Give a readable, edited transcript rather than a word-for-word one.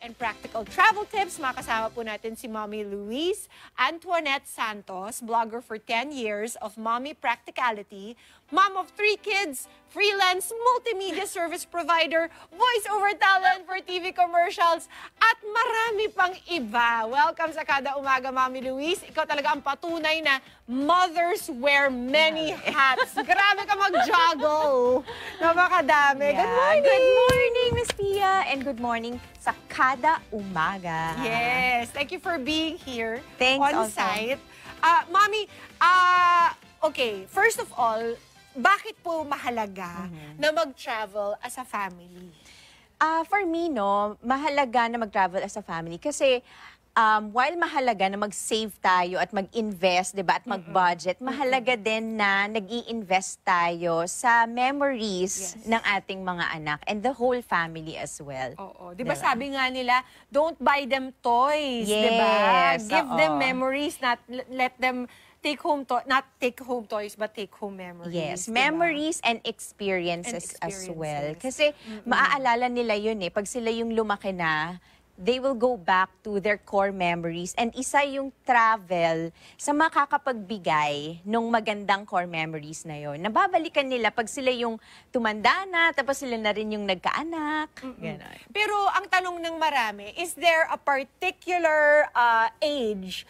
and practical travel tips. Makasama po natin si Mommy Louise Antoinette Santos, blogger for 10 years of Mommy Practicality, mom of 3 kids, freelance multimedia service provider, voice-over talent for TV commercials, at marami pang iba. Welcome sa Kada Umaga, Mommy Louise. Ikaw talaga ang patunay na mothers wear many hats. Grabe ka mag-juggle. Napakadami. Good morning! Good morning, Miss Pia, and good morning sa Kada Umaga. Yes. Thank you for being here Thanks on also. site. Mommy, okay, first of all, bakit po mahalaga na mag-travel as a family? For me, no, mahalaga na mag-travel as a family kasi while mahalaga na mag-save tayo at mag-invest, 'di ba, at mag-budget, mahalaga din na nag-i-invest tayo sa memories ng ating mga anak and the whole family as well. Oo. 'Di ba sabi nga nila, don't buy them toys, 'di ba? Yes, Give them oo. memories, not let them take home not take home toys but take home memories. Yes, 'di ba? memories and experiences as well. experiences. Kasi maaalala nila yun pag sila yung lumaki na, they will go back to their core memories. And isa yung travel sa makakapagbigay ng magandang core memories na yun. Nababalikan nila pag sila yung tumanda na, tapos sila na rin yung nagkaanak. Ganon. Pero ang tanong ng marami, is there a particular age